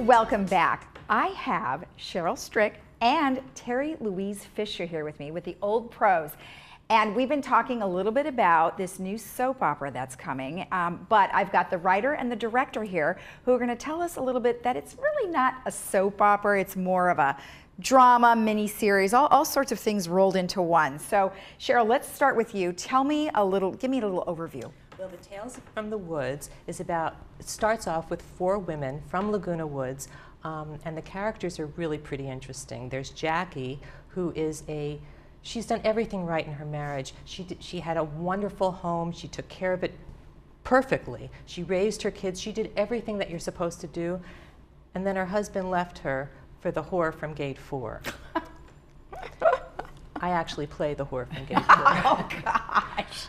Welcome back. I have Cheryl Strick and Terry Louise Fisher here with me with the Old Pros. And we've been talking a little bit about this new soap opera that's coming, but I've got the writer and the director here who are going to tell us a little bit that it's really not a soap opera, it's more of a drama, mini-series, all sorts of things rolled into one. So Cheryl, let's start with you. Tell me a little, give me a little overview. Well, the Tales from the Woods is about, it starts off with 4 women from Laguna Woods, and the characters are really pretty interesting. There's Jackie, who is she's done everything right in her marriage. She had a wonderful home, she took care of it perfectly. She raised her kids, she did everything that you're supposed to do, and then her husband left her for the whore from Gate 4. I actually play the whore from Gate 4. Oh, gosh.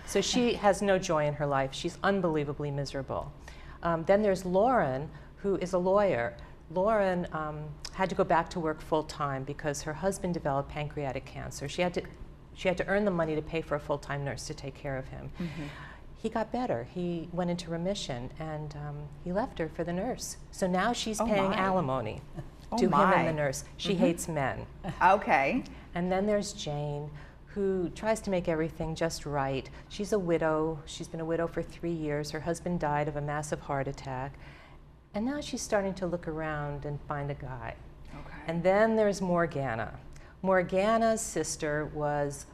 So she has no joy in her life. She's unbelievably miserable. Then there's Lauren, who is a lawyer. Lauren had to go back to work full-time because her husband developed pancreatic cancer. She had to earn the money to pay for a full-time nurse to take care of him. Mm-hmm. He got better. He went into remission, and he left her for the nurse. So now she's paying alimony to him and the nurse. She hates men. Okay. And then there's Jane, who tries to make everything just right. She's a widow. She's been a widow for 3 years. Her husband died of a massive heart attack. And now she's starting to look around and find a guy. Okay. And then there's Morgana. Morgana's sister was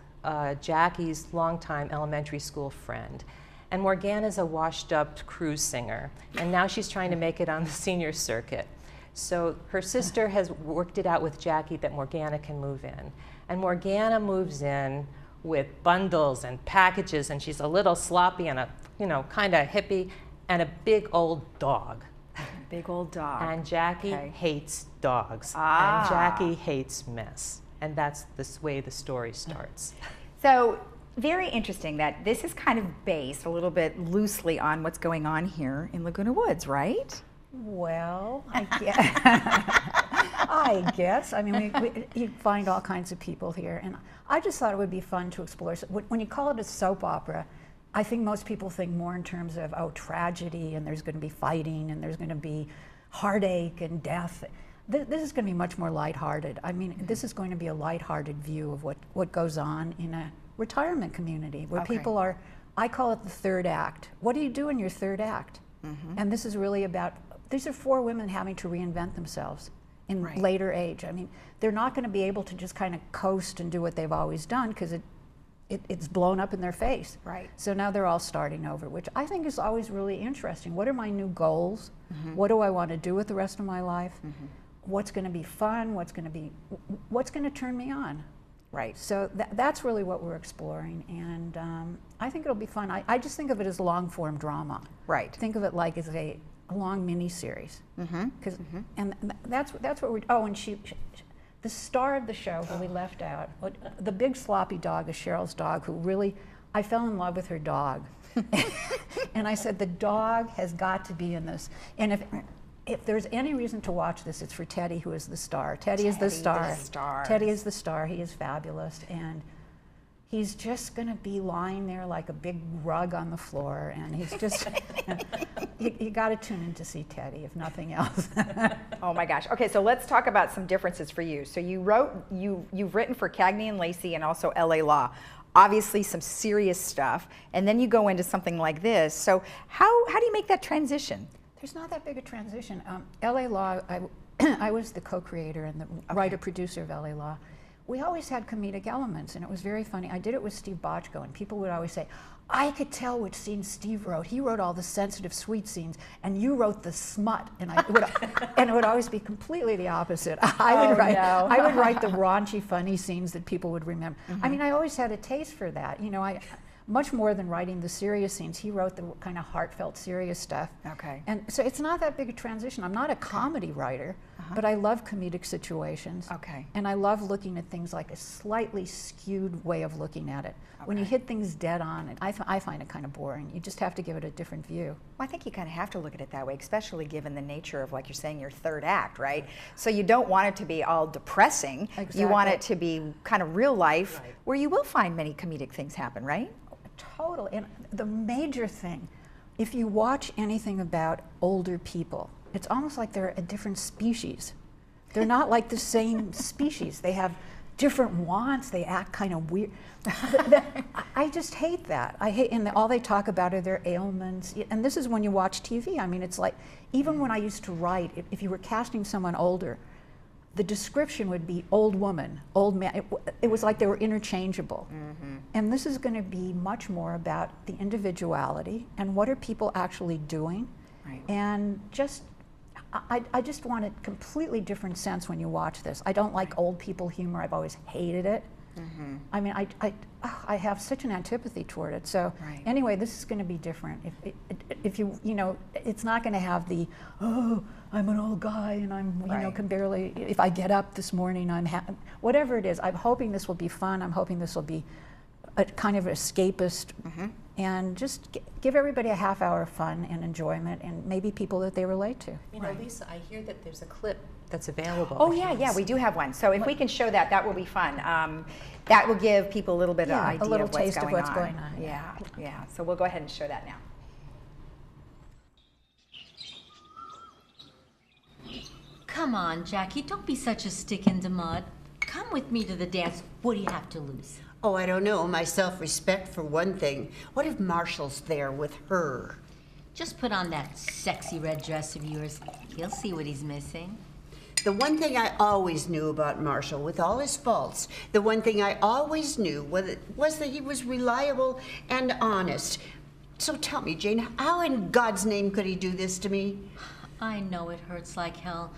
Jackie's longtime elementary school friend. And Morgana's a washed-up cruise singer. And now she's trying to make it on the senior circuit. So her sister has worked it out with Jackie that Morgana can move in. And Morgana moves in with bundles and packages, and she's a little sloppy and kind of hippie, and a big old dog. Big old dog. And Jackie hates dogs. And Jackie hates mess. And that's the way the story starts. So, very interesting that this is kind of based a little bit loosely on what's going on here in Laguna Woods, right? Well, I guess. I mean, you find all kinds of people here, and I just thought it would be fun to explore. So when you call it a soap opera, I think most people think more in terms of, tragedy, and there's going to be fighting, and there's going to be heartache and death. This is going to be much more lighthearted. I mean, this is going to be a lighthearted view of what goes on in a retirement community where people are, I call it the third act. What do you do in your third act? Mm-hmm. And this is really about, these are 4 women having to reinvent themselves in later age. I mean, they're not going to be able to just kind of coast and do what they've always done because it's blown up in their face. Right. So now they're all starting over, which I think is always really interesting. What are my new goals? Mm-hmm. What do I want to do with the rest of my life? Mm-hmm. What's going to be fun? What's going to turn me on? Right. So that's really what we're exploring, and I think it'll be fun. I just think of it as long-form drama. Right. Think of it like as a long mini-series. Mm-hmm. And that's what we're. Oh, and the star of the show who we left out, the big sloppy dog is Cheryl's dog, who really, I fell in love with her dog, and I said the dog has got to be in this, and if there's any reason to watch this, it's for Teddy, who is the star. Teddy is the star. Teddy is the star. He is fabulous, and he's just going to be lying there like a big rug on the floor, and he's just, you got to tune in to see Teddy, if nothing else. Oh my gosh. Okay, so let's talk about some differences for you. So you've written for Cagney and Lacey and also LA Law. Obviously some serious stuff, and then you go into something like this. So how do you make that transition? There's not that big a transition. LA Law, I was the co-creator and the writer-producer of LA Law. We always had comedic elements, and it was very funny. I did it with Steve Bochco, and people would always say, I could tell which scenes Steve wrote. He wrote all the sensitive, sweet scenes, and you wrote the smut. And it would always be completely the opposite. I would write the raunchy, funny scenes that people would remember. Mm-hmm. I mean, I always had a taste for that. Much more than writing the serious scenes, he wrote the kind of heartfelt, serious stuff. Okay. And so it's not that big a transition. I'm not a comedy writer, but I love comedic situations. Okay. And I love looking at things like a slightly skewed way of looking at it. Okay. When you hit things dead on, I find it kind of boring. You just have to give it a different view. Well, I think you kind of have to look at it that way, especially given the nature of, like you're saying, your third act, right? So you don't want it to be all depressing. Exactly. You want it to be kind of real life, where you will find many comedic things happen, right? Totally. And the major thing, if you watch anything about older people, it's almost like they're a different species. They're not like the same species. They have different wants. They act kind of weird. I just hate that. I hate, and all they talk about are their ailments. And this is when you watch TV. I mean, it's like, even when I used to write, if you were casting someone older, the description would be old woman, old man. It was like they were interchangeable. And this is going to be much more about the individuality and what are people actually doing. Right. And just, I just want a completely different sense when you watch this. I don't like old people humor. I've always hated it. I mean, I have such an antipathy toward it. So Right. anyway, this is going to be different. If you know, it's not going to have the, oh, I'm an old guy and I'm, you know, Right. can barely, if I get up this morning, I'm whatever it is. I'm hoping this will be fun. I'm hoping this will be a kind of escapist, and just give everybody a half hour of fun and enjoyment, and maybe people that they relate to. You know, Lisa, I hear that there's a clip that's available. Oh yeah, we do have one. So if we can show that, that will be fun. That will give people a little bit of Yeah, a idea little of what's taste of going what's on. going on. Yeah, yeah. So we'll go ahead and show that now. Come on, Jackie, don't be such a stick in the mud. Come with me to the dance. What do you have to lose? Oh, I don't know. My self-respect for one thing. What if Marshall's there with her? Just put on that sexy red dress of yours. He'll see what he's missing. The one thing I always knew about Marshall, with all his faults, the one thing I always knew was that he was reliable and honest. So tell me, Jane, how in God's name could he do this to me? I know it hurts like hell,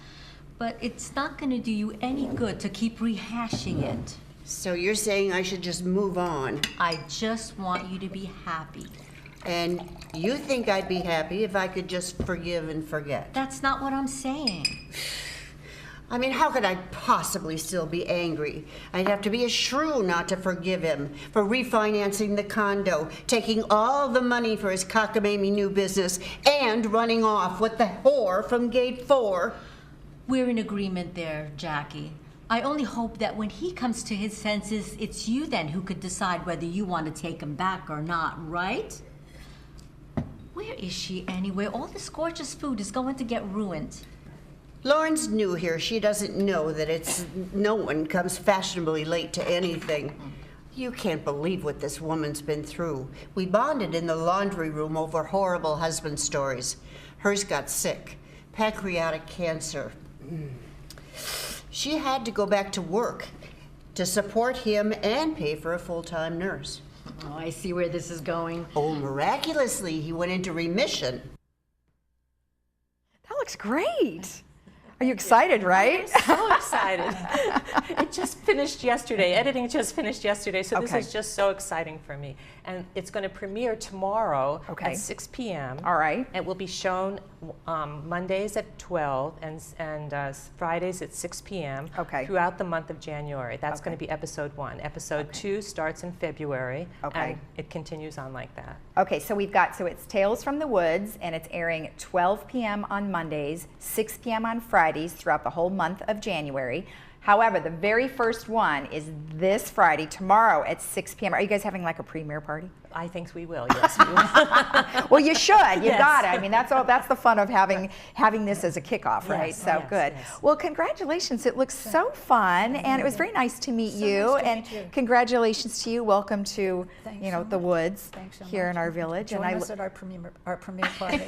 but it's not going to do you any good to keep rehashing it. So you're saying I should just move on? I just want you to be happy. And you think I'd be happy if I could just forgive and forget? That's not what I'm saying. I mean, how could I possibly still be angry? I'd have to be a shrew not to forgive him for refinancing the condo, taking all the money for his cockamamie new business, and running off with the whore from gate 4. We're in agreement there, Jackie. I only hope that when he comes to his senses, it's you then who could decide whether you want to take him back or not, right? Where is she anyway? All this gorgeous food is going to get ruined. Lauren's new here. She doesn't know that no one comes fashionably late to anything. You can't believe what this woman's been through. We bonded in the laundry room over horrible husband stories. Hers got sick, pancreatic cancer. She had to go back to work to support him and pay for a full-time nurse. Oh, I see where this is going. Oh, miraculously, he went into remission. That looks great. Are you excited, right? So excited. It just finished yesterday. Editing just finished yesterday, so Okay. this is just so exciting for me. And it's going to premiere tomorrow Okay. at 6 p.m. All right. It will be shown Mondays at 12 and Fridays at 6 p.m. Okay. throughout the month of January. That's Okay. going to be episode 1. Episode 2 starts in February, Okay. and it continues on like that. Okay, so so it's Tales from the Woods, and it's airing at 12 p.m. on Mondays, 6 p.m. on Fridays throughout the whole month of January. However, the very first one is this Friday, tomorrow at 6 p.m. Are you guys having like a premiere party? I think we will, yes. We will. Well, you should. You Yes. got it. I mean, that's the fun of having this as a kickoff, right? Yes, So yes, good. yes. Well, congratulations. It looks so fun, and it was very nice to meet you. nice to And meet you. congratulations to you. Welcome to Thanks you know so the much. woods Thanks so here much. in our village. Join and us at our premiere party.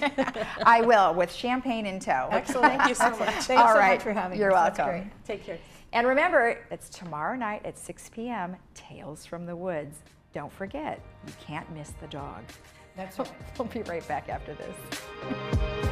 I will, with champagne in tow. Excellent. Thank you so much. Thanks All so right. much for having You're us. That's welcome. great. Take care. And remember, it's tomorrow night at 6 p.m., Tales from the Woods. Don't forget, you can't miss the dog. That's right. We'll be right back after this.